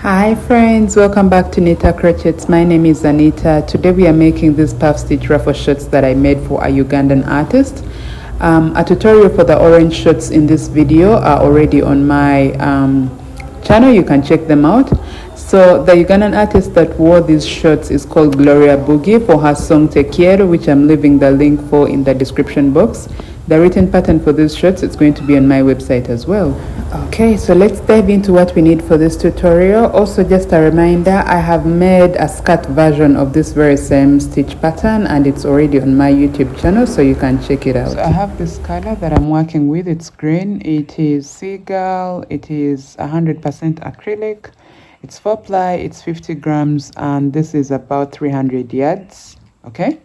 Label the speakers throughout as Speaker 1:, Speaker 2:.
Speaker 1: Hi friends, welcome back to Nitah Crochets. My name is Anita. Today we are making these Puff Stitch Ruffle shirts that I made for a Ugandan artist. A tutorial for the orange shirts in this video are already on my channel. You can check them out. So the Ugandan artist that wore these shirts is called Gloria Boogie for her song Te Quiero, which I'm leaving the link for in the description box. The written pattern for these shirts is going to be on my website as well. Okay, so let's dive into what we need for this tutorial. Also, just a reminder, I have made a skirt version of this very same stitch pattern and it's already on my YouTube channel, so you can check it out. So I have this color that I'm working with. It's green. It is seagull. It is 100% acrylic. It's 4-ply. It's 50 grams and this is about 300 yards. Okay.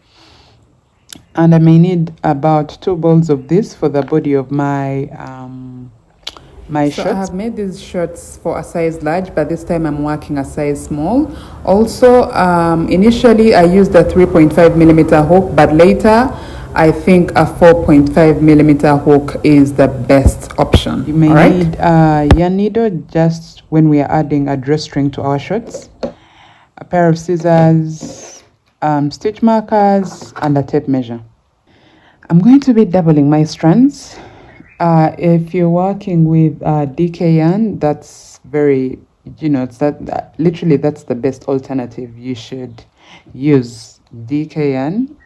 Speaker 1: And I may need about 2 balls of this for the body of my shirts. I have made these shirts for a size large, but this time I'm working a size small. Also, initially I used a 3.5mm hook, but later I think a 4.5mm hook is the best option. You may need a yarn needle just when we are adding a drawstring to our shirts, a pair of scissors, stitch markers, and a tape measure. I'm going to be doubling my strands. If you're working with DK yarn, that's very, it's literally that's the best alternative. You should use DK yarn.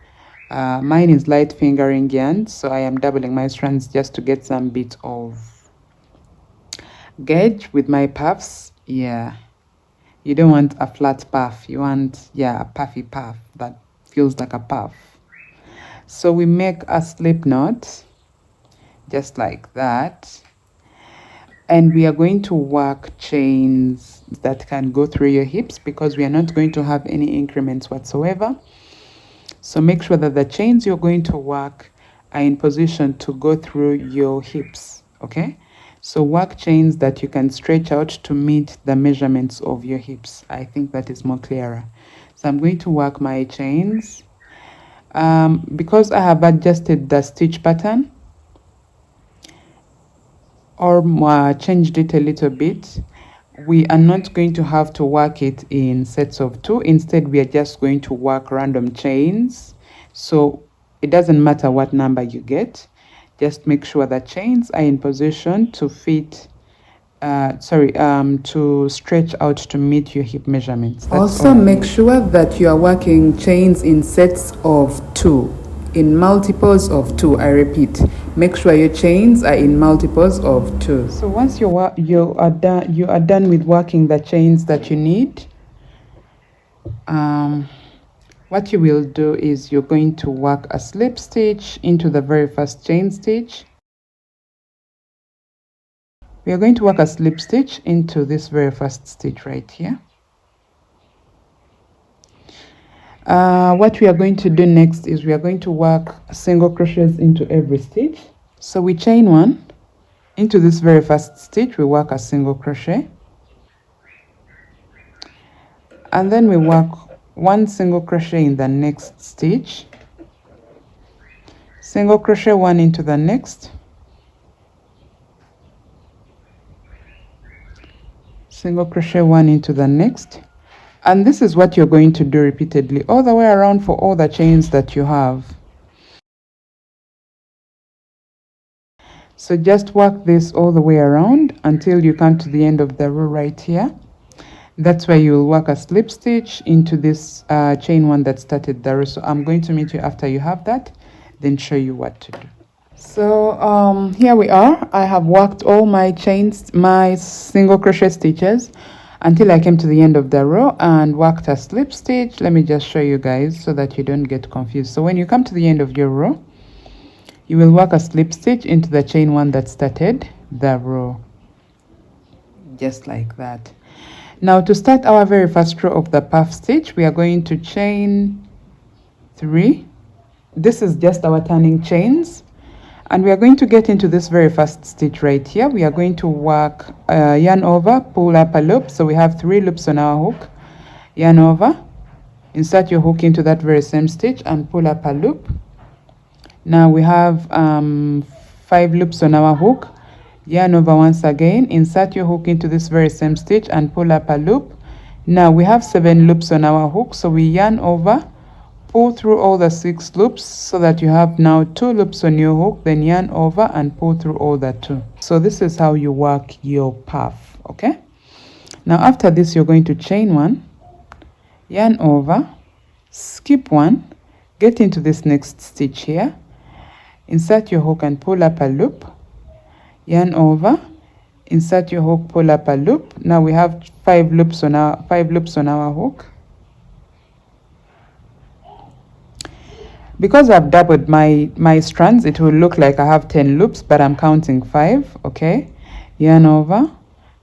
Speaker 1: Mine is light fingering yarn, so I am doubling my strands just to get some bit of gauge with my puffs. Yeah, you don't want a flat puff. You want, a puffy puff that feels like a puff. So we make a slip knot just like that, and we are going to work chains that can go through your hips because we are not going to have any increments whatsoever. So make sure that the chains you're going to work are in position to go through your hips. Okay, so work chains that you can stretch out to meet the measurements of your hips. I think that is more clearer. So I'm going to work my chains. Because I have adjusted the stitch pattern or changed it a little bit, we are not going to have to work it in sets of 2. Instead, we are just going to work random chains. So it doesn't matter what number you get. Just make sure the chains are in position to fit to stretch out to meet your hip measurements. That's also make sure that you are working chains in sets of 2, in multiples of 2. I repeat, make sure your chains are in multiples of 2. So once you are done with working the chains that you need, what you will do is you're going to work a slip stitch into the very first chain stitch. We are going to work a slip stitch into this very first stitch right here. What we are going to do next is we are going to work single crochets into every stitch. So we chain 1 into this very first stitch. We work a single crochet, and then we work 1 single crochet in the next stitch, single crochet 1 into the next, single crochet 1 into the next, and this is what you're going to do repeatedly all the way around for all the chains that you have. So just work this all the way around until you come to the end of the row right here. That's where you'll work a slip stitch into this chain 1 that started the row. So I'm going to meet you after you have that, then show you what to do. So here we are. I have worked all my chains, my single crochet stitches, until I came to the end of the row and worked a slip stitch. Let me just show you guys so that you don't get confused. So when you come to the end of your row, you will work a slip stitch into the chain 1 that started the row, just like that. Now to start our very first row of the puff stitch, we are going to chain 3. This is just our turning chains. And we are going to get into this very first stitch right here. We are going to work yarn over, pull up a loop. So we have 3 loops on our hook. Yarn over, insert your hook into that very same stitch and pull up a loop. Now we have 5 loops on our hook. yarn over once again, insert your hook into this very same stitch and pull up a loop. Now we have 7 loops on our hook, so we yarn over, pull through all the 6 loops so that you have now 2 loops on your hook, then yarn over and pull through all the 2. So this is how you work your puff. Okay, now after this you're going to chain 1, yarn over, skip 1, get into this next stitch here, insert your hook and pull up a loop, yarn over, insert your hook, pull up a loop. Now we have 5 loops on our hook. Because I've doubled my strands, it will look like I have 10 loops, but I'm counting 5. Okay, yarn over,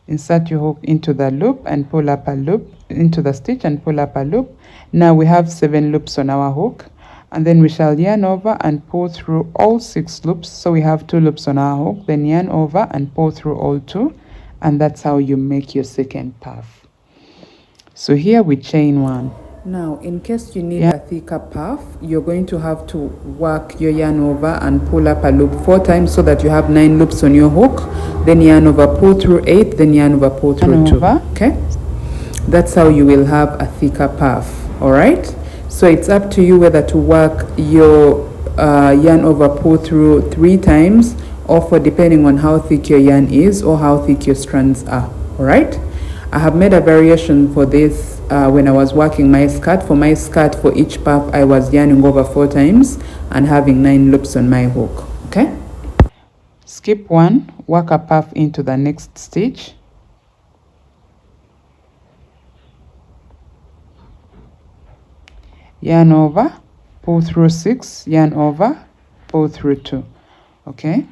Speaker 1: insert your hook into the loop and pull up a loop, into the stitch and pull up a loop. Now we have 7 loops on our hook, and then we shall yarn over and pull through all 6 loops. So we have 2 loops on our hook, then yarn over and pull through all 2, and that's how you make your second puff. So here we chain 1. Now, in case you need a thicker puff, you're going to have to work your yarn over and pull up a loop 4 times so that you have 9 loops on your hook. Then yarn over, pull through 8, then yarn over, pull through 2. Okay, that's how you will have a thicker puff. All right. So it's up to you whether to work your yarn over, pull through 3 times, or 4, depending on how thick your yarn is or how thick your strands are. All right. I have made a variation for this. When I was working my skirt, for each puff I was yarning over 4 times and having 9 loops on my hook. Okay, skip 1, work a puff into the next stitch, yarn over, pull through 6, yarn over, pull through 2. Okay,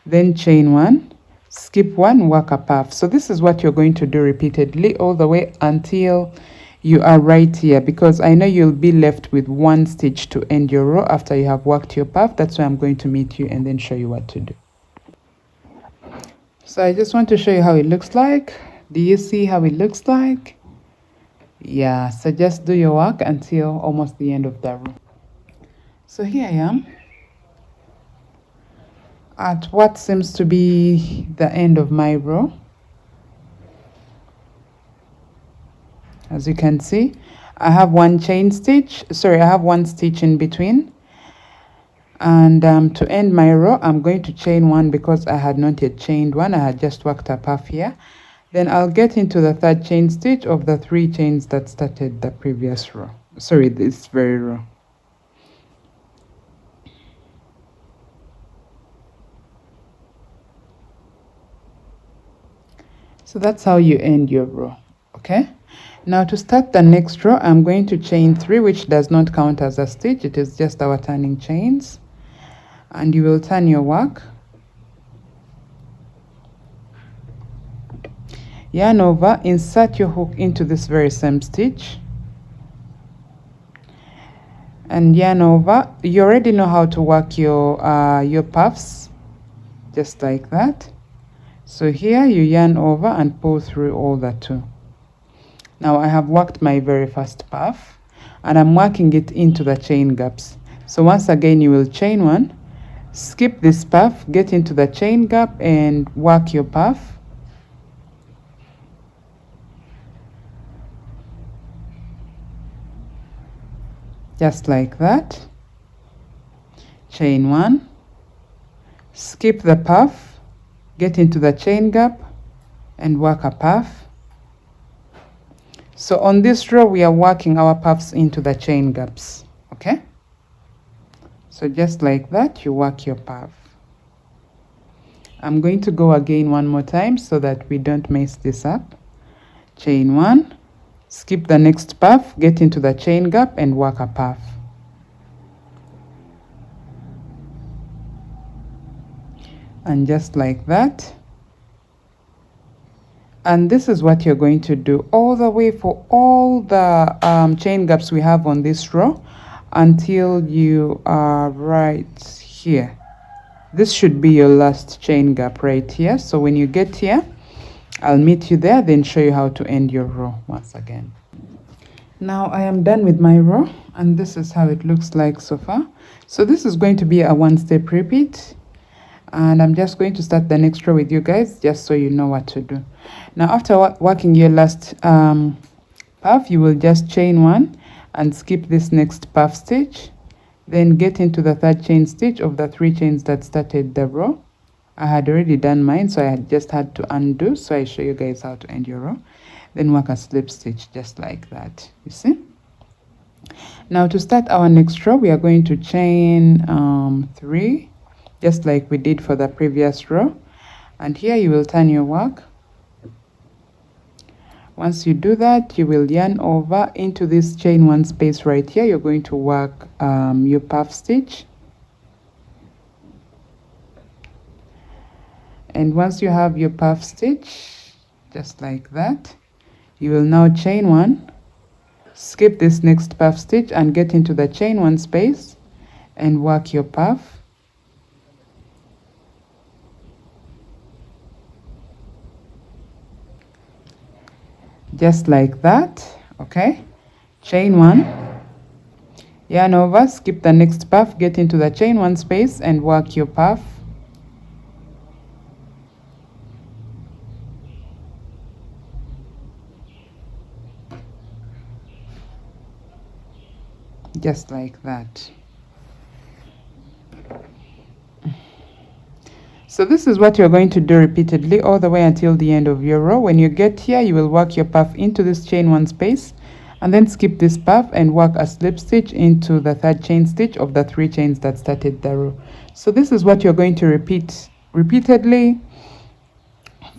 Speaker 1: then chain 1, skip 1, work a puff. So this is what you're going to do repeatedly all the way until you are right here, because I know you'll be left with 1 stitch to end your row after you have worked your puff. That's why I'm going to meet you and then show you what to do. So I just want to show you how it looks like. Do you see how it looks like? Yeah, so just do your work until almost the end of the row. So here I am at what seems to be the end of my row. As you can see, I have 1 chain stitch, sorry, I have 1 stitch in between, and to end my row I'm going to chain 1 because I had not yet chained 1. I had just worked a puff here. Then I'll get into the 3rd chain stitch of the 3 chains that started the previous row, sorry, this very row. So that's how you end your row. Okay, now to start the next row I'm going to chain 3, which does not count as a stitch, it is just our turning chains, and you will turn your work, yarn over, insert your hook into this very same stitch and yarn over. You already know how to work your puffs, just like that. So here you yarn over and pull through all the 2. Now I have worked my very first puff and I'm working it into the chain gaps. So once again you will chain 1, skip this puff, get into the chain gap and work your puff. Just like that. Chain 1, skip the puff, get into the chain gap and work a puff. So on this row we are working our puffs into the chain gaps. Okay, so just like that you work your puff. I'm going to go again one more time so that we don't mess this up. Chain 1, skip the next puff, get into the chain gap and work a puff. And just like that. And this is what you're going to do all the way for all the chain gaps we have on this row until you are right here. This should be your last chain gap right here. So when you get here, I'll meet you there, then show you how to end your row once again. Now I am done with my row and this is how it looks like so far. So this is going to be a 1-step repeat. and I'm just going to start the next row with you guys just so you know what to do. Now after working your last puff, you will just chain 1 and skip this next puff stitch, then get into the 3rd chain stitch of the 3 chains that started the row. I had already done mine, so I just had to undo, so I show you guys how to end your row. Then work a slip stitch just like that, you see. Now to start our next row, we are going to chain 3 just like we did for the previous row, and here you will turn your work. Once you do that, you will yarn over into this chain 1 space right here. You're going to work your puff stitch, and once you have your puff stitch just like that, you will now chain 1, skip this next puff stitch and get into the chain 1 space and work your puff. Just like that, okay? Chain 1, yarn over, skip the next puff, get into the chain 1 space and work your puff. Just like that. So this is what you're going to do repeatedly all the way until the end of your row. When you get here, you will work your puff into this chain 1 space and then skip this puff and work a slip stitch into the 3rd chain stitch of the 3 chains that started the row. So this is what you're going to repeat repeatedly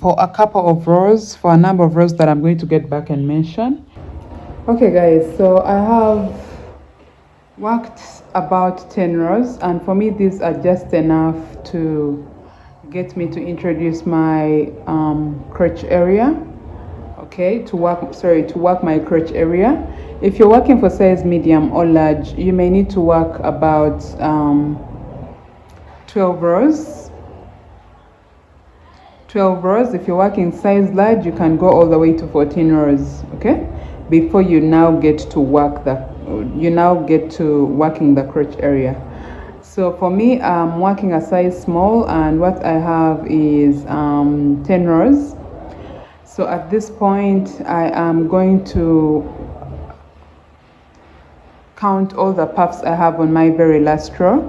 Speaker 1: for a couple of rows, for a number of rows that I'm going to get back and mention. Okay guys, so I have worked about 10 rows, and for me these are just enough to get me to introduce my crotch area, okay, to work my crotch area. If you're working for size medium or large, you may need to work about 12 rows. If you're working size large, you can go all the way to 14 rows, okay, before you now get to work working the crotch area. So for me, I'm working a size small, and what I have is 10 rows. So at this point, I am going to count all the puffs I have on my very last row,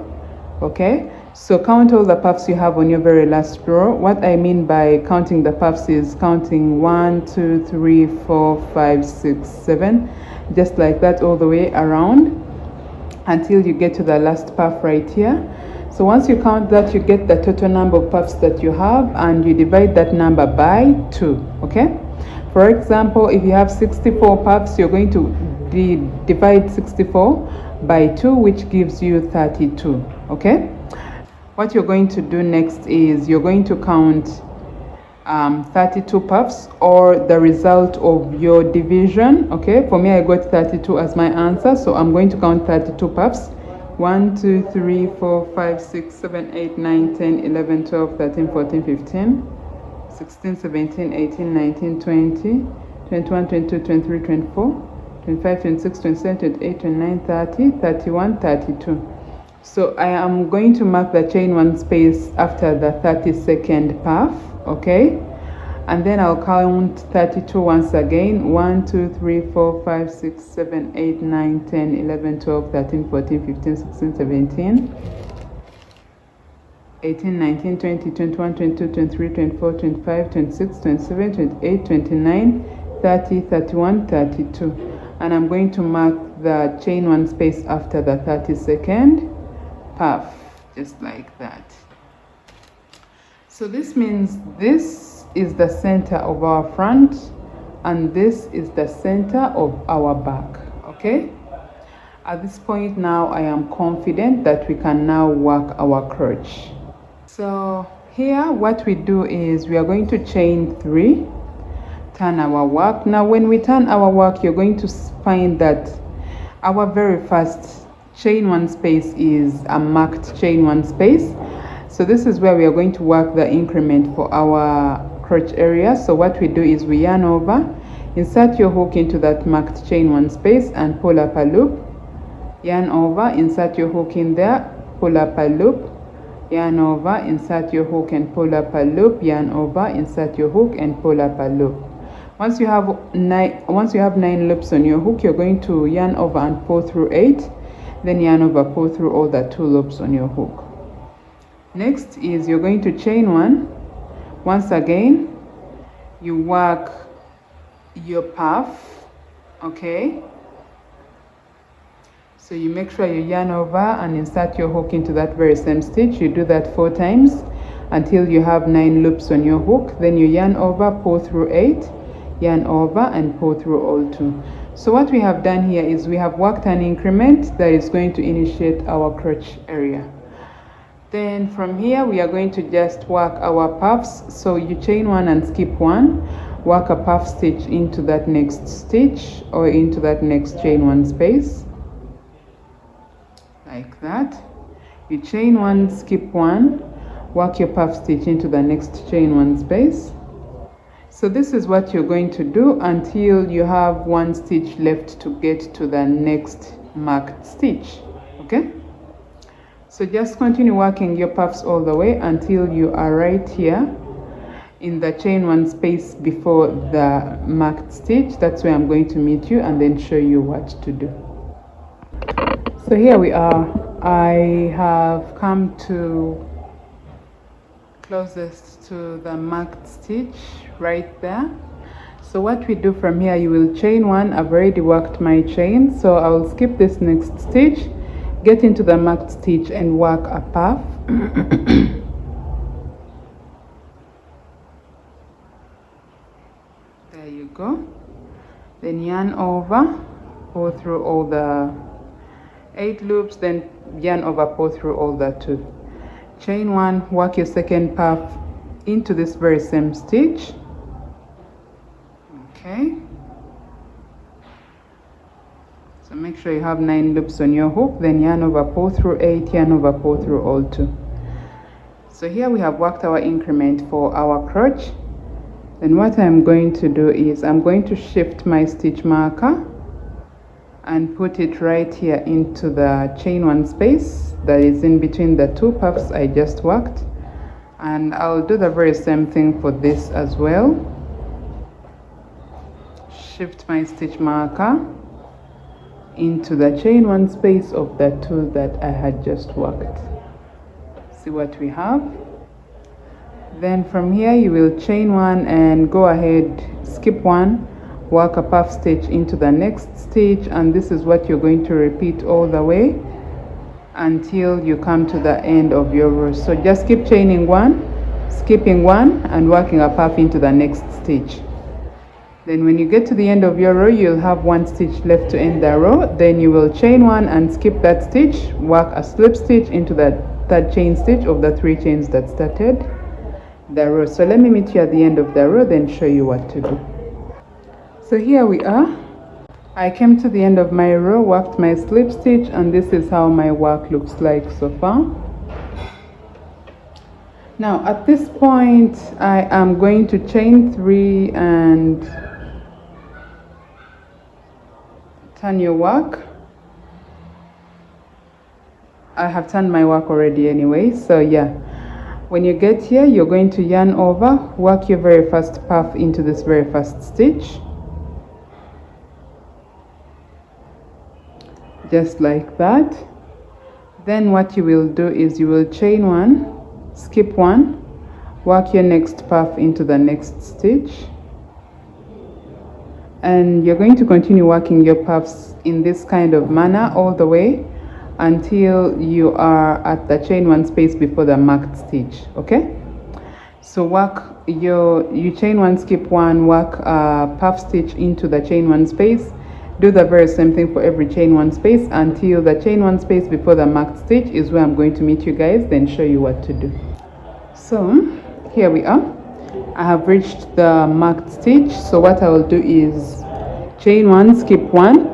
Speaker 1: okay? So count all the puffs you have on your very last row. What I mean by counting the puffs is counting 1, 2, 3, 4, 5, 6, 7, just like that all the way around until you get to the last puff right here. So once you count that, you get the total number of puffs that you have, and you divide that number by 2, okay? For example, if you have 64 puffs, you're going to divide 64 by 2, which gives you 32, okay? What you're going to do next is you're going to count 32 puffs, or the result of your division, okay? For me, I got 32 as my answer, so I'm going to count 32 puffs. 1, 2, 3, 4, 5, 6, 7, 8, 9, 10, 11, 12, 13, 14, 15, 16, 17, 18, 19, 20, 21, 22, 23, 24, 25, 26, 27, 28, 29, 30, 31, 32. So I am going to mark the chain 1 space after the 32nd puff, okay? And then I'll count 32 once again. 1, 2, 3, 4, 5, 6, 7, 8, 9, 10, 11, 12, 13, 14, 15, 16, 17, 18, 19, 20, 21, 22, 23, 24, 25, 26, 27, 28, 29, 30, 31, 32. And I'm going to mark the chain 1 space after the 32nd puff, just like that. So this means this is the center of our front, and this is the center of our back, okay? At this point now, I am confident that we can now work our crotch. So here what we do is we are going to chain 3, turn our work. Now when we turn our work, you're going to find that our very first chain 1 space is a marked chain 1 space. So this is where we are going to work the increment for our crotch area. So what we do is we yarn over, insert your hook into that marked chain 1 space and pull up a loop, yarn over, insert your hook in there, pull up a loop, yarn over, insert your hook and pull up a loop, yarn over, insert your hook and pull up a loop. Once you have 9 loops on your hook, you're going to yarn over and pull through 8, then yarn over, pull through all the 2 loops on your hook. Next is you're going to chain 1. Once again, you work your puff, okay? So you make sure you yarn over and insert your hook into that very same stitch. You do that 4 times until you have 9 loops on your hook. Then you yarn over, pull through 8, yarn over and pull through all 2. So what we have done here is we have worked an increment that is going to initiate our crotch area. Then from here we are going to just work our puffs. So you chain 1 and skip 1, work a puff stitch into that next stitch or into that next chain 1 space, like that. You chain 1, skip 1, work your puff stitch into the next chain 1 space. So this is what you're going to do until you have 1 stitch left to get to the next marked stitch, okay? So just continue working your puffs all the way until you are right here in the chain 1 space before the marked stitch. That's where I'm going to meet you and then show you what to do. So here we are. I have come to closest to the marked stitch right there. So what we do from here, you will chain 1. I've already worked my chain, so I will skip this next stitch, get into the marked stitch and work a puff. There you go. Then yarn over, pull through all the 8 loops, then yarn over, pull through all the 2. Chain 1, work your second puff into this very same stitch, okay? So make sure you have 9 loops on your hook, then yarn over, pull through 8, yarn over, pull through all 2. So here we have worked our increment for our crotch. Then what I'm going to do is I'm going to shift my stitch marker and put it right here into the chain 1 space that is in between the 2 puffs I just worked. And I'll do the very same thing for this as well. Shift my stitch marker into the chain 1 space of the 2 that I had just worked. See what we have. Then from here you will chain 1 and go ahead, skip 1, work a puff stitch into the next stitch, and this is what you're going to repeat all the way until you come to the end of your row. So just keep chaining 1, skipping 1 and working a puff into the next stitch. Then when you get to the end of your row, you'll have 1 stitch left to end the row. Then you will chain 1 and skip that stitch, work a slip stitch into the 3rd chain stitch of the 3 chains that started the row. So let me meet you at the end of the row, then show you what to do. So here we are. I came to the end of my row, worked my slip stitch, and this is how my work looks like so far. Now at this point I am going to chain 3 and turn your work. I have turned my work already anyway, so yeah. When you get here, you're going to yarn over, work your very first puff into this very first stitch, just like that. Then what you will do is you will chain 1, skip 1, work your next puff into the next stitch, and you're going to continue working your puffs in this kind of manner all the way until you are at the chain 1 space before the marked stitch, okay? So you chain 1, skip 1, work a puff stitch into the chain 1 space. Do the very same thing for every chain 1 space until the chain 1 space before the marked stitch is where I'm going to meet you guys, then show you what to do. So here we are. I have reached the marked stitch. So what I will do is chain 1, skip 1.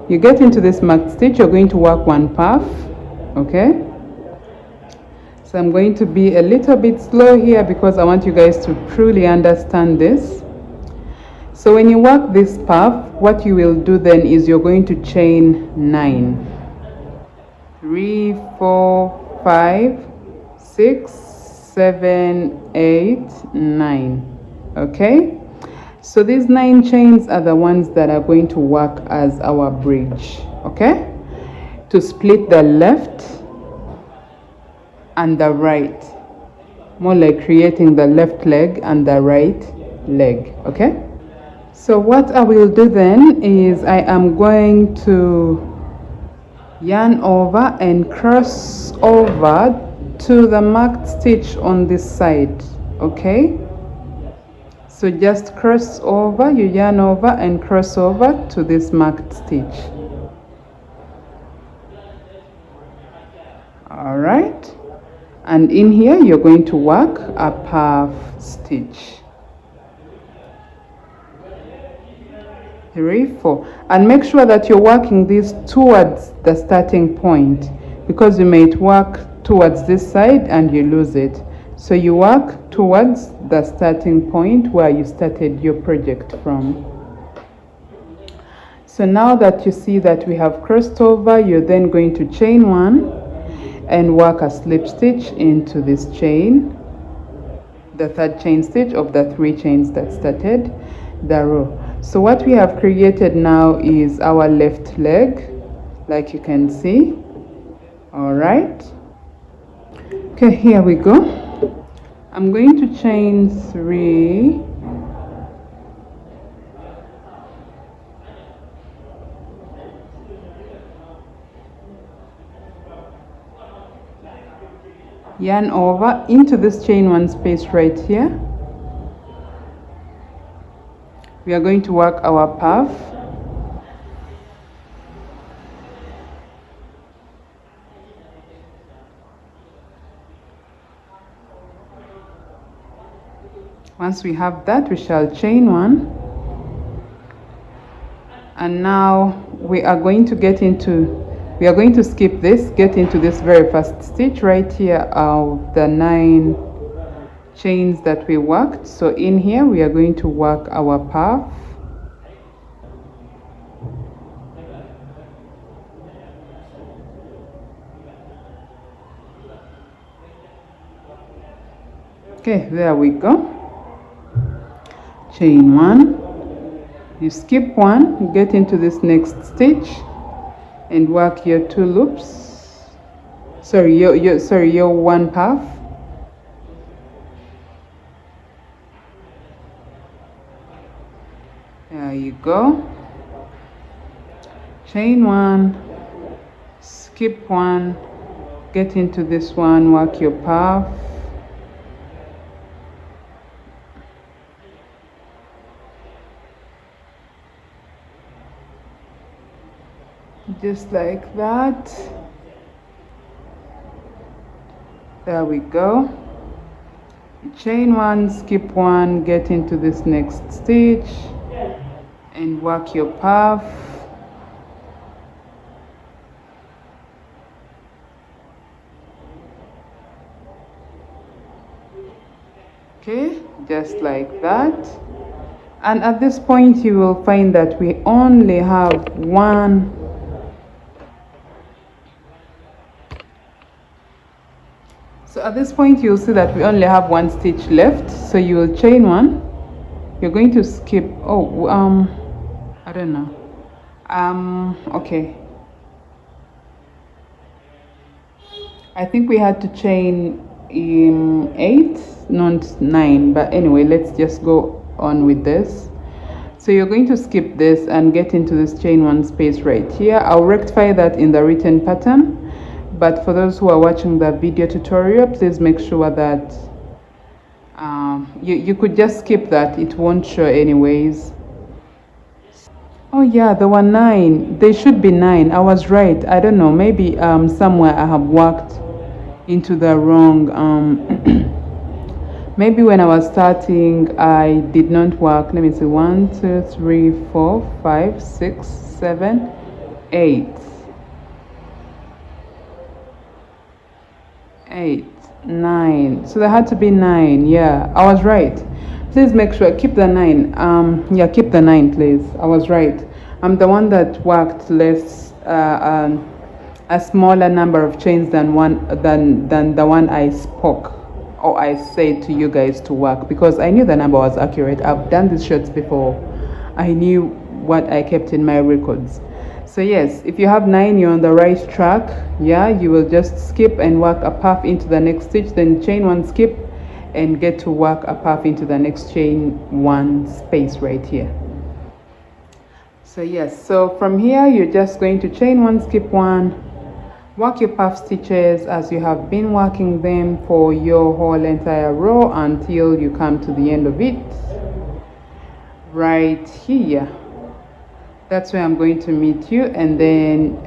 Speaker 1: You get into this marked stitch, you're going to work 1 puff, okay? So I'm going to be a little bit slow here because I want you guys to truly understand this. So when you work this puff, what you will do then is you're going to chain 9. 3, 4, 5, 6, 7, 8, 9. Okay, so these 9 chains are the ones that are going to work as our bridge, okay, to split the left and the right, more like creating the left leg and the right leg. Okay, so what I will do then is I am going to yarn over and cross over to the marked stitch on this side. Okay, so just cross over, you yarn over and cross over to this marked stitch. All right, and in here you're going to work a puff stitch. 3, 4, and make sure that you're working this towards the starting point, because you might work towards this side and you lose it. So you work towards the starting point where you started your project from. So now that you see that we have crossed over, you're then going to chain 1 and work a slip stitch into this chain, the 3rd chain stitch of the 3 chains that started the row. So what we have created now is our left leg, like you can see. All right, okay, here we go. I'm going to chain 3, yarn over into this chain 1 space right here. We are going to work our puff. Once we have that, we shall chain 1. And now we are going to skip this, get into this very first stitch right here of the 9 chains that we worked. So in here we are going to work our puff. Okay, there we go. Chain 1, you skip 1, you get into this next stitch and work your 2 loops, your 1 puff. There you go. Chain 1, skip 1, get into this one, work your puff. Just like that. There we go. Chain 1, skip 1, get into this next stitch and work your puff. Okay, just like that. And at this point you will find that we only have 1 So at this point you'll see that we only have 1 stitch left. So you will chain 1. You're going to skip, I don't know. Okay. I think we had to chain 8, not 9, but anyway, let's just go on with this. So you're going to skip this and get into this chain 1 space right here. I'll rectify that in the written pattern, but for those who are watching the video tutorial, please make sure that you could just skip that, it won't show anyways. Oh yeah, there were 9. They should be 9. I was right. I don't know, maybe somewhere I have worked into the wrong maybe when I was starting I did not work. Let me see, 1 2 3 4 5 6 7 8 9. So there had to be 9. Yeah, I was right. Please make sure, keep the 9. Yeah, keep the 9 please. I was right. I'm the one that worked less a a smaller number of chains than the one I spoke or I said to you guys to work, because I knew the number was accurate. I've done these shirts before. I knew what I kept in my records. So yes, if you have 9, you're on the right track. Yeah, you will just skip and work a puff into the next stitch, then chain 1, skip, and get to work a puff into the next chain 1 space right here. So yes, so from here you're just going to chain 1, skip 1, work your puff stitches as you have been working them for your whole entire row until you come to the end of it right here. That's where I'm going to meet you. And then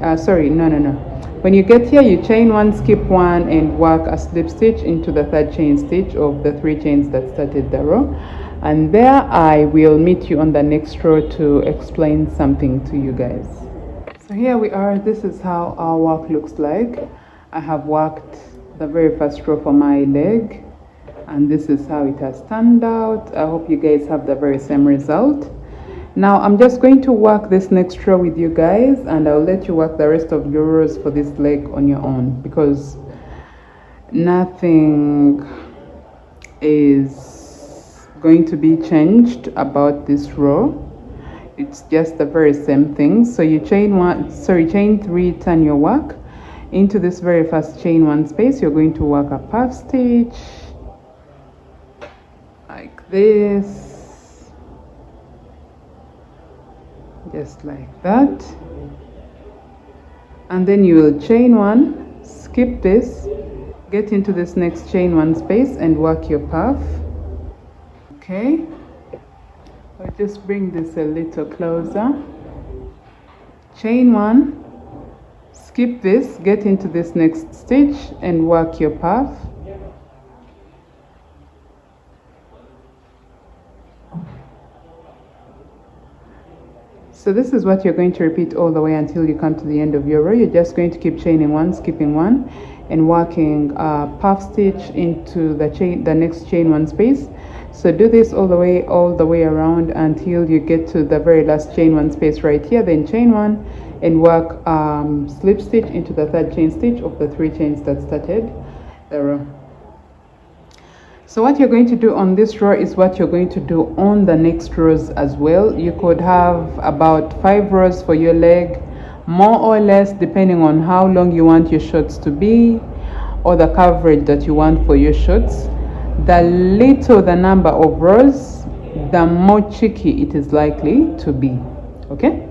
Speaker 1: when you get here, you chain 1, skip 1, and work a slip stitch into the 3rd chain stitch of the 3 chains that started the row. And there I will meet you on the next row to explain something to you guys. So here we are. This is how our work looks like. I have worked the very first row for my leg, and this is how it has turned out. I hope you guys have the very same result. Now I'm just going to work this next row with you guys, and I'll let you work the rest of your rows for this leg on your own, because nothing is going to be changed about this row. It's just the very same thing. So you chain 3, turn your work into this very first chain 1 space. You're going to work a puff stitch like this, just like that, and then you will chain 1, skip this, get into this next chain 1 space and work your puff. Okay, I'll just bring this a little closer. Chain 1, skip this, get into this next stitch and work your puff. So this is what you're going to repeat all the way until you come to the end of your row. You're just going to keep chaining 1, skipping 1, and working a puff stitch into the next chain 1 space. So do this all the way around until you get to the very last chain 1 space right here. Then chain 1 and work slip stitch into the 3rd chain stitch of the 3 chains that started the row. So what you're going to do on this row is what you're going to do on the next rows as well. You could have about 5 rows for your leg, more or less, depending on how long you want your shorts to be or the coverage that you want for your shorts. The little the number of rows, the more cheeky it is likely to be. Okay,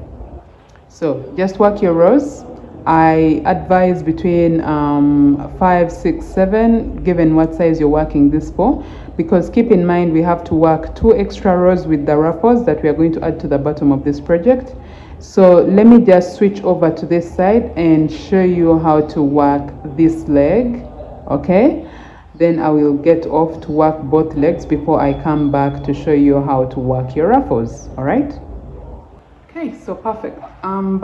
Speaker 1: so just work your rows. I advise between 5, 6, 7, given what size you're working this for, because keep in mind we have to work 2 extra rows with the ruffles that we are going to add to the bottom of this project. So let me just switch over to this side and show you how to work this leg. Okay, then I will get off to work both legs before I come back to show you how to work your ruffles. All right, okay, so perfect. I'm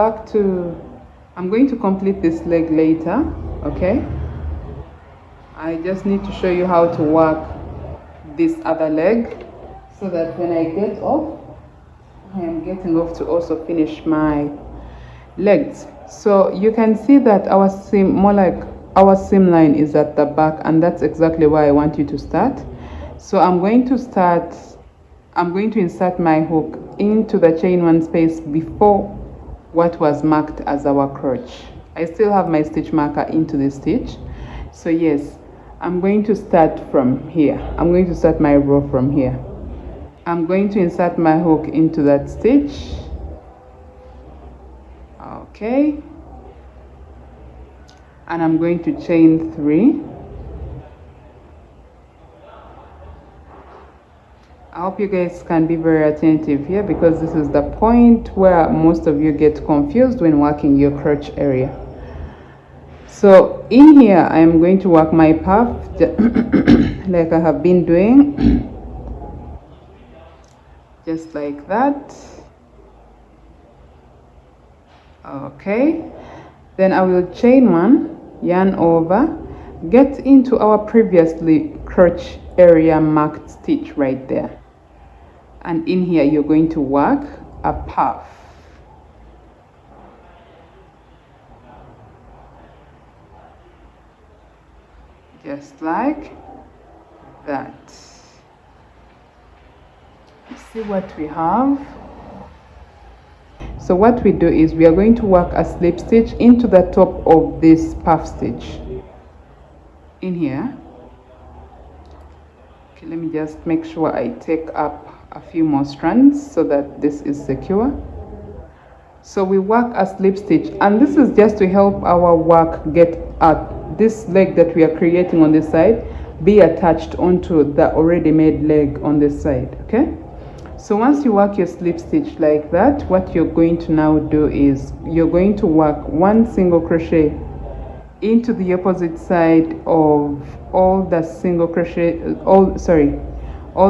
Speaker 1: going to complete this leg later. Okay, I just need to show you how to work this other leg so that when I get off, I am getting off to also finish my legs. So you can see that our seam line is at the back, and that's exactly where I want you to start. So I'm going to insert my hook into the chain 1 space before what was marked as our crotch. I still have my stitch marker into the stitch. So yes, I'm going to start from here. I'm going to start my row from here. I'm going to insert my hook into that stitch. Okay, and I'm going to chain 3. I hope you guys can be very attentive here, because this is the point where most of you get confused when working your crotch area. So in here I am going to work my puff like I have been doing, just like that. Okay, then I will chain 1, yarn over, get into our previously crotch area marked stitch right there, and in here you're going to work a puff. just like that. See what we have. So what we do is we are going to work a slip stitch into the top of this puff stitch in here. Okay, let me just make sure I take up a few more strands so that this is secure. So we work a slip stitch, and this is just to help our work get at this leg that we are creating on this side be attached onto the already made leg on this side. Okay, so once you work your slip stitch like that, what you're going to now do is you're going to work one single crochet into the opposite side of all the single crochet, all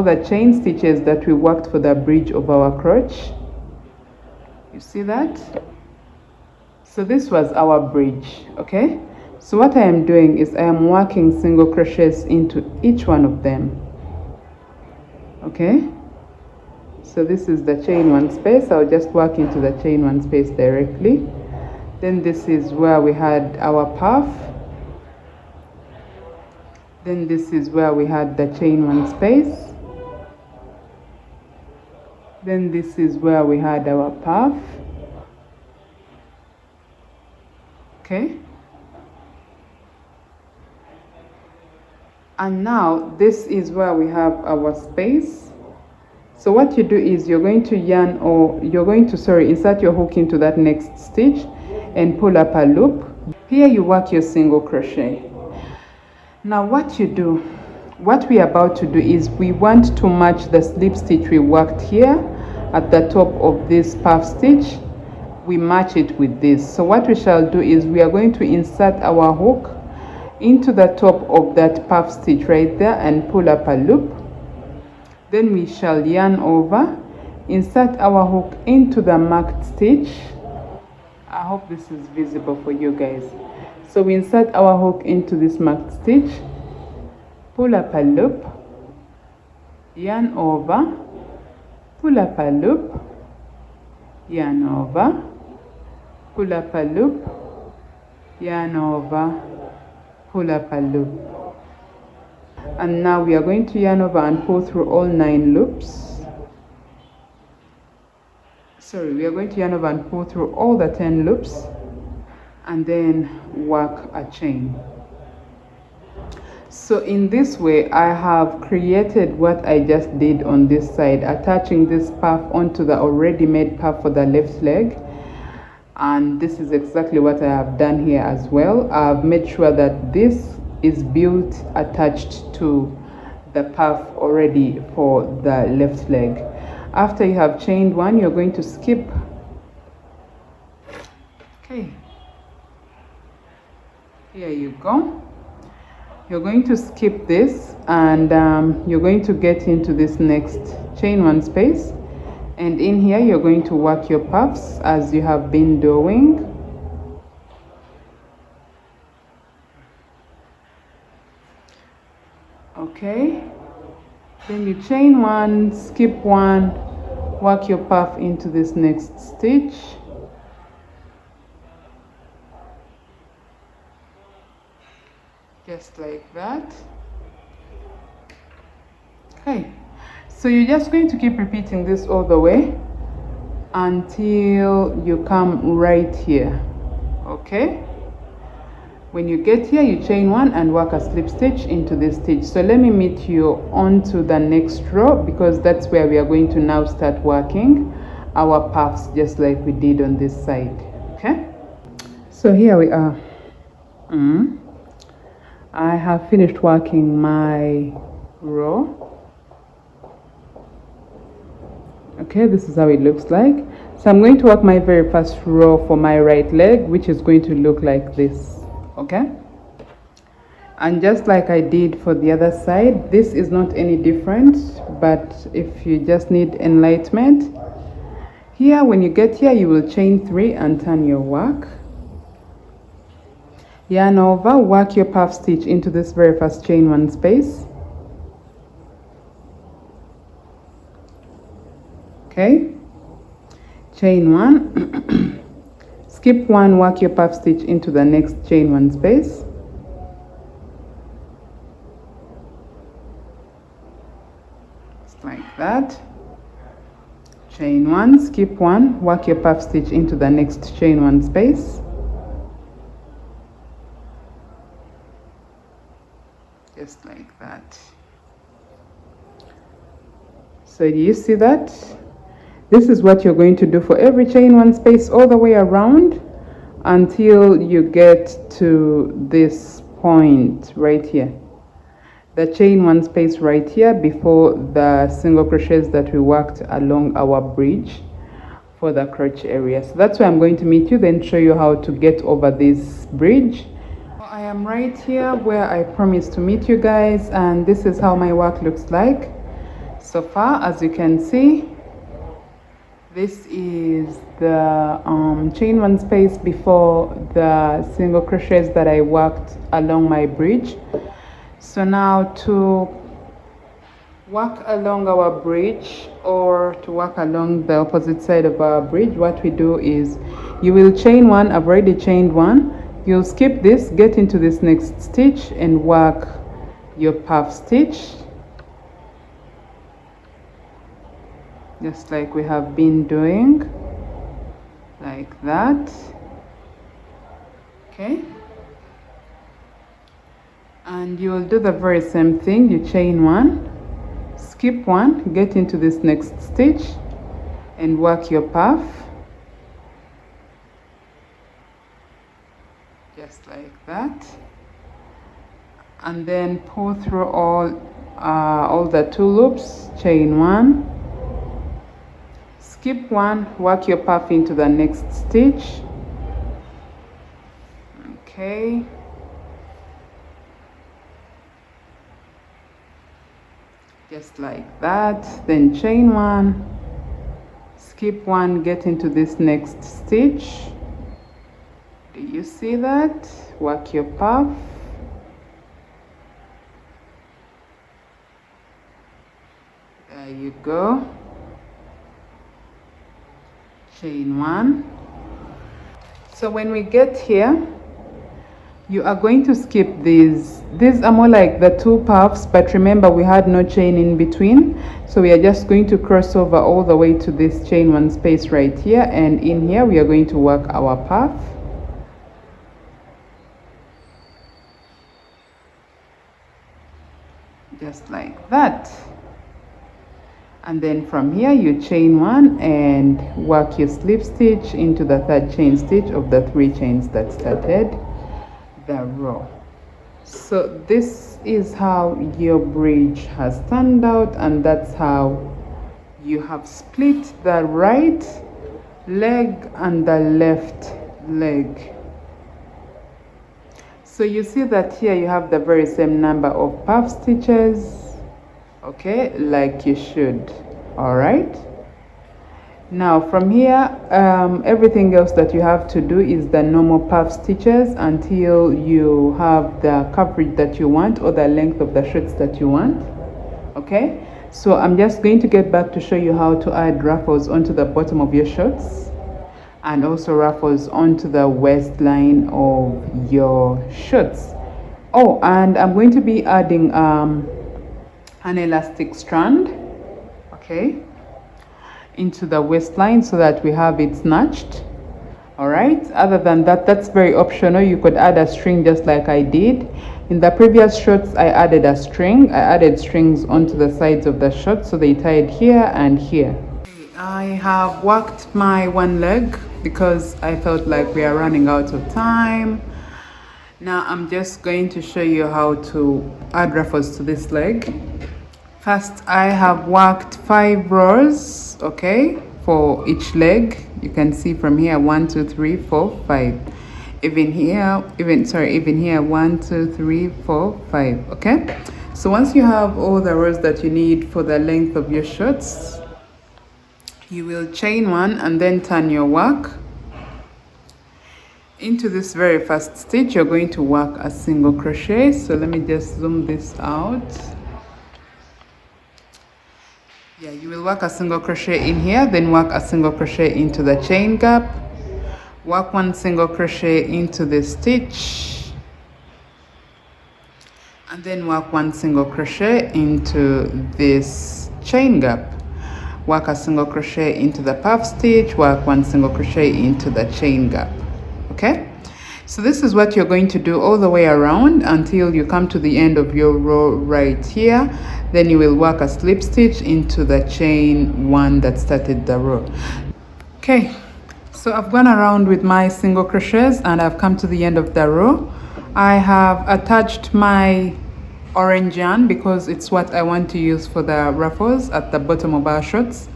Speaker 1: the chain stitches that we worked for the bridge of our crotch. You see that? So this was our bridge. Okay, so what I am doing is I am working single crochets into each one of them. Okay, so this is the chain one space. I'll just work into the chain one space directly. Then this is where we had our puff. Then this is where we had the chain one space. Then this is where we had our puff. Okay, and now this is where we have our space. So what you do is you're going to yarn, or you're going to insert your hook into that next stitch and pull up a loop. Here you work your single crochet. Now what we are about to do is we want to match the slip stitch we worked here at the top of this puff stitch. We match it with this. So what we shall do is we are going to insert our hook into the top of that puff stitch right there and pull up a loop. Then we shall yarn over, insert our hook into the marked stitch. I hope this is visible for you guys. So we insert our hook into this marked stitch, pull up a loop, yarn over, pull up a loop, yarn over, pull up a loop, yarn over, pull up a loop. And now we are going to yarn over and pull through all 9 loops. We are going to yarn over and pull through all the 10 loops and then work a chain. So in this way I have created what I just did on this side, attaching this puff onto the already made puff for the left leg. And this is exactly what I have done here as well. I've made sure that this is built attached to the puff already for the left leg. After you have chained one, you're going to skip. Okay, here you go. You're going to skip this, and you're going to get into this next chain one space, and in here you're going to work your puffs as you have been doing. Okay, then you chain one, skip one, work your puff into this next stitch. Just like that. Okay, so you're just going to keep repeating this all the way until you come right here. Okay, when you get here, you chain one and work a slip stitch into this stitch. So let me meet you onto the next row, because that's where we are going to now start working our puffs just like we did on this side. Okay, so here we are. I have finished working my row. Okay, this is how it looks like. So I'm going to work my very first row for my right leg, which is going to look like this. Okay, and just like I did for the other side, this is not any different, but if you just need enlightenment, here when you get here you will chain 3 and turn your work, yarn over, work your puff stitch into this very first chain one space. Okay, chain one, skip one, work your puff stitch into the next chain one space, that. Chain 1, skip 1, work your puff stitch into the next chain 1 space. Just like that. So do you see that? This is what you're going to do for every chain 1 space all the way around until you get to this point right here. The chain 1 space right here before the single crochets that we worked along our bridge for the crotch area. So that's where I'm going to meet you, then show you how to get over this bridge. I am right here where I promised to meet you guys, and this is how my work looks like so far. As you can see, this is the chain 1 space before the single crochets that I worked along my bridge. So now to work along our bridge, or to work along the opposite side of our bridge, what we do is you will chain 1. I've already chained 1. You'll skip this, get into this next stitch and work your puff stitch, just like we have been doing, like that. Okay, and you will do the very same thing. You chain 1, skip 1, get into this next stitch and work your puff, just like that, and then pull through all the 2 loops, chain 1, skip 1, work your puff into the next stitch. Okay, just like that, then chain 1, skip 1, get into this next stitch. Do you see that? Work your puff. There you go. Chain 1. So when we get here, you are going to skip these. These are more like the 2 puffs, but remember we had no chain in between, so we are just going to cross over all the way to this chain 1 space right here, and in here we are going to work our puff. Just like that. And then from here you chain 1 and work your slip stitch into the 3rd chain stitch of the 3 chains that started the row. So this is how your bridge has turned out, and that's how you have split the right leg and the left leg. So you see that here you have the very same number of puff stitches, okay, like you should. All right, now from here everything else that you have to do is the normal puff stitches until you have the coverage that you want or the length of the shirts that you want. Okay, so I'm just going to get back to show you how to add ruffles onto the bottom of your shirts, and also ruffles onto the waistline of your shirts. Oh, and I'm going to be adding an elastic strand, okay, into the waistline so that we have it snatched. All right, other than that, that's very optional. You could add a string just like I did in the previous shorts. I added a string. I added strings onto the sides of the shorts so they tied here and here. I have worked my 1 leg because I felt like we are running out of time. Now I'm just going to show you how to add ruffles to this leg. First, I have worked 5 rows, okay, for each leg. You can see from here 1 2 3 4 5. Even here 1 2 3 4 5. Okay, so once you have all the rows that you need for the length of your shirts, you will chain 1 and then turn your work into this very first stitch. You're going to work a single crochet. So let me just zoom this out. Yeah, you will work a single crochet in here, then work a single crochet into the chain gap, work 1 single crochet into the stitch, and then work 1 single crochet into this chain gap. work a single crochet into the puff stitch, work 1 single crochet into the chain gap. Okay, so this is what you're going to do all the way around until you come to the end of your row right here. Then you will work a slip stitch into the chain 1 that started the row. Okay, so I've gone around with my single crochets and I've come to the end of the row. I have attached my orange yarn because it's what I want to use for the ruffles at the bottom of our shorts.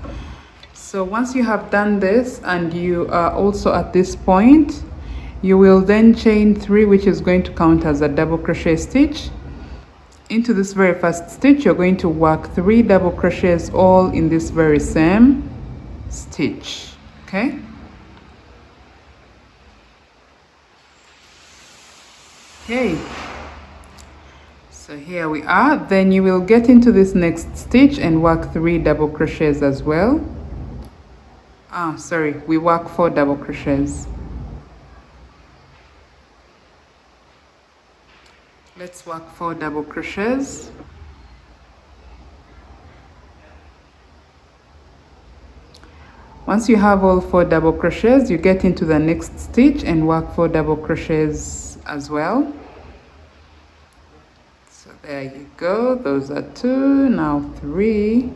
Speaker 1: So once you have done this and you are also at this point, you will then chain 3, which is going to count as a double crochet stitch. Into this very first stitch, you're going to work 3 double crochets all in this very same stitch. Okay, so here we are. Then you will get into this next stitch and work 3 double crochets as well. We work 4 double crochets. Let's work 4 double crochets. Once you have all 4 double crochets, you get into the next stitch and work 4 double crochets as well. So there you go, those are 2, now 3.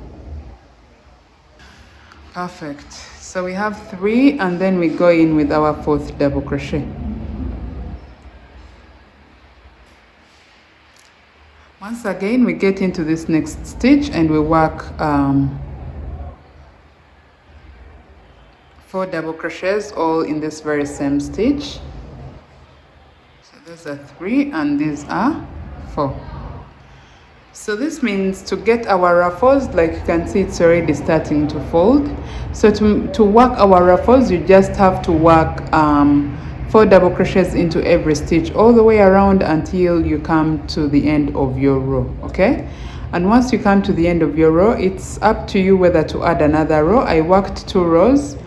Speaker 1: Perfect. So we have 3 and then we go in with our 4th double crochet. Once again, we get into this next stitch and we work 4 double crochets all in this very same stitch. So those are 3 and these are 4. So this means to get our ruffles, like you can see, it's already starting to fold. So to work our ruffles, you just have to work 4 double crochets into every stitch all the way around until you come to the end of your row. Okay, and once you come to the end of your row, it's up to you whether to add another row. I worked 2 rows.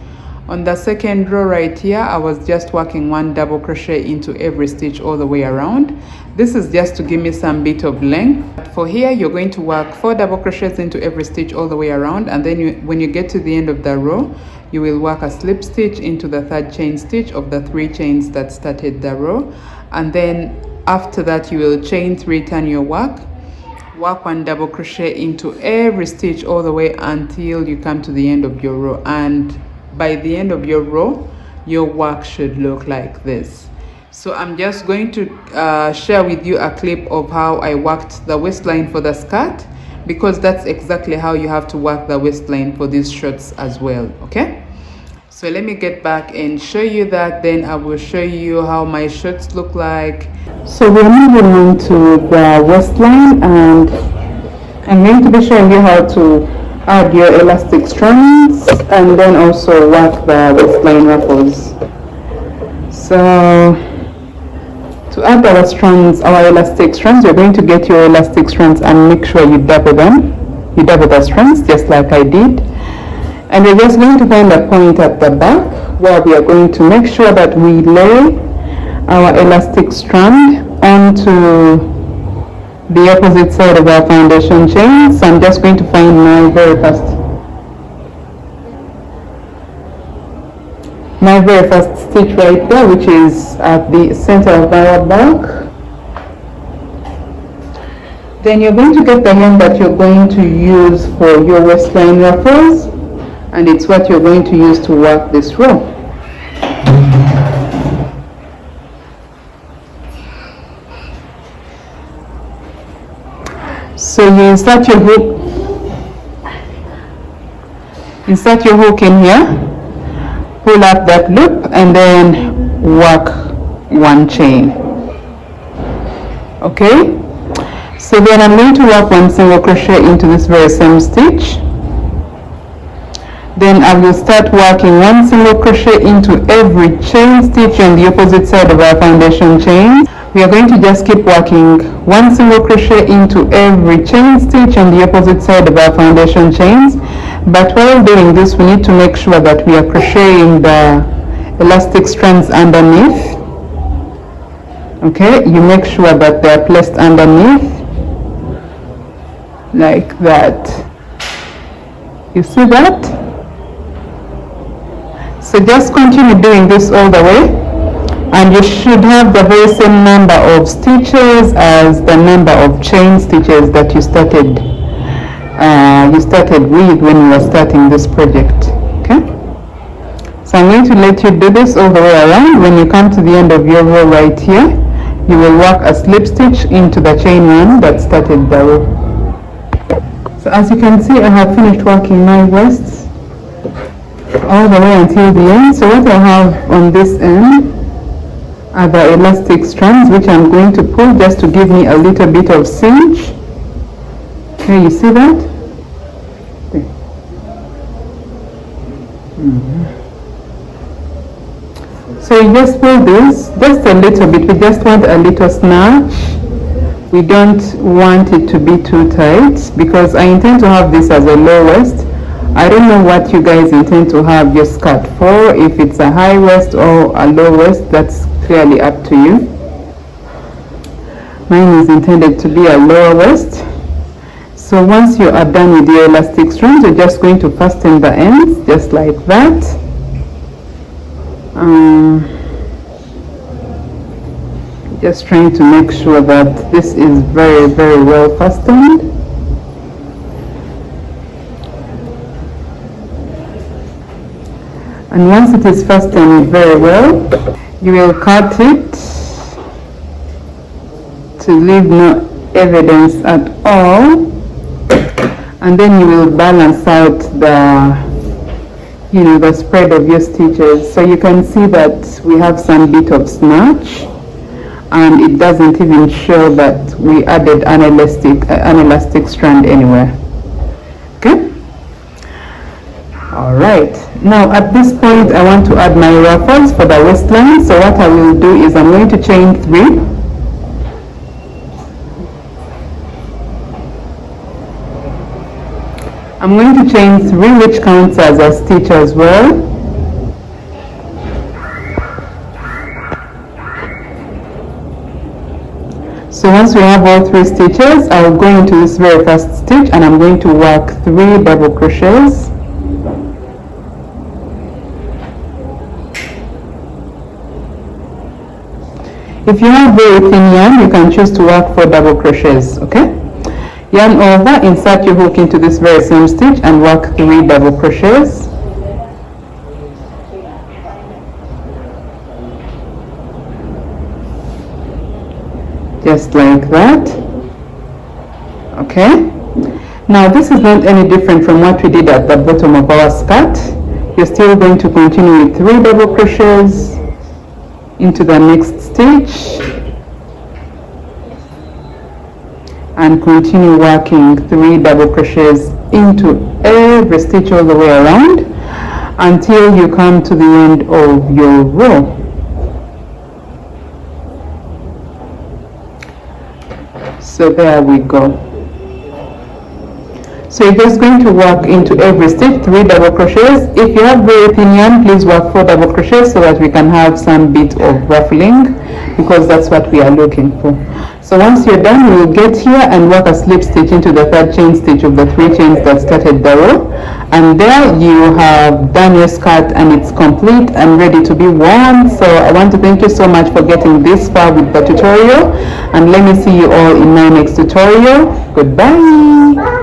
Speaker 1: On the second row right here, I was just working 1 double crochet into every stitch all the way around. This is just to give me some bit of length. For here, you're going to work 4 double crochets into every stitch all the way around, and then when you get to the end of the row, you will work a slip stitch into the 3rd chain stitch of the 3 chains that started the row, and then after that you will chain 3, turn your work 1 double crochet into every stitch all the way until you come to the end of your row. And by the end of your row, your work should look like this. So I'm just going to share with you a clip of how I worked the waistline for the skirt, because that's exactly how you have to work the waistline for these shorts as well. Okay, so let me get back and show you that, then I will show you how my shorts look like. So we're moving on to the waistline, and I'm going to be showing you how to add your elastic strands and then also work the waistline ruffles. So to add our elastic strands, you're going to get your elastic strands and make sure you double them. You double the strands just like I did. And we're just going to find a point at the back where we are going to make sure that we lay our elastic strand onto the opposite side of our foundation chain. So I'm just going to find my very first stitch right there, which is at the center of our back. Then you're going to get the hem that you're going to use for your waistline ruffles, and it's what you're going to use to work this row. So you insert your hook in here, pull up that loop, and then work 1 chain. Okay, so then I'm going to work 1 single crochet into this very same stitch. Then I will start working 1 single crochet into every chain stitch on the opposite side of our foundation chain. We are going to just keep working 1 single crochet into every chain stitch on the opposite side of our foundation chains. But while doing this, we need to make sure that we are crocheting the elastic strands underneath. Okay, you make sure that they are placed underneath like that. You see that? So just continue doing this all the way, and you should have the very same number of stitches as the number of chain stitches that you started with when you were starting this project. Okay, so I'm going to let you do this all the way around. When you come to the end of your row right here, you will work a slip stitch into the chain one that started the row. So as you can see, I have finished working my waists all the way until the end. So what I have on this end are the elastic strands, which I'm going to pull just to give me a little bit of cinch. Okay, you see that? Okay. So you just pull this just a little bit. We just want a little snatch. We don't want it to be too tight because I intend to have this as a low waist. I don't know what you guys intend to have your skirt for, if it's a high waist or a low waist, that's clearly up to you. Mine is intended to be a lower waist. So once you are done with your elastic strands, you're just going to fasten the ends just like that. Just trying to make sure that this is very, very well fastened. And once it is fastened very well, you will cut it to leave no evidence at all, and then you will balance out the spread of your stitches. So you can see that we have some bit of snatch, and it doesn't even show that we added an elastic strand anywhere. Okay? Alright, now at this point I want to add my ruffles for the waistline. So what I will do is I'm going to chain 3. I'm going to chain 3, which counts as a stitch as well. So once we have all 3 stitches, I'll go into this very first stitch and I'm going to work 3 double crochets. If you have very thin yarn, you can choose to work 4 double crochets, okay? Yarn over, insert your hook into this very same stitch and work 3 double crochets. Just like that. Okay, now this is not any different from what we did at the bottom of our skirt. You're still going to continue with 3 double crochets into the next stitch and continue working 3 double crochets into every stitch all the way around until you come to the end of your row. So there we go. So you're just going to work into every stitch 3 double crochets. If you have very thin yarn, please work 4 double crochets so that we can have some bit of ruffling, because that's what we are looking for. So once you're done, you will get here and work a slip stitch into the 3rd chain stitch of the 3 chains that started the row, and there you have done your skirt and it's complete and ready to be worn. So I want to thank you so much for getting this far with the tutorial, and let me see you all in my next tutorial. Goodbye.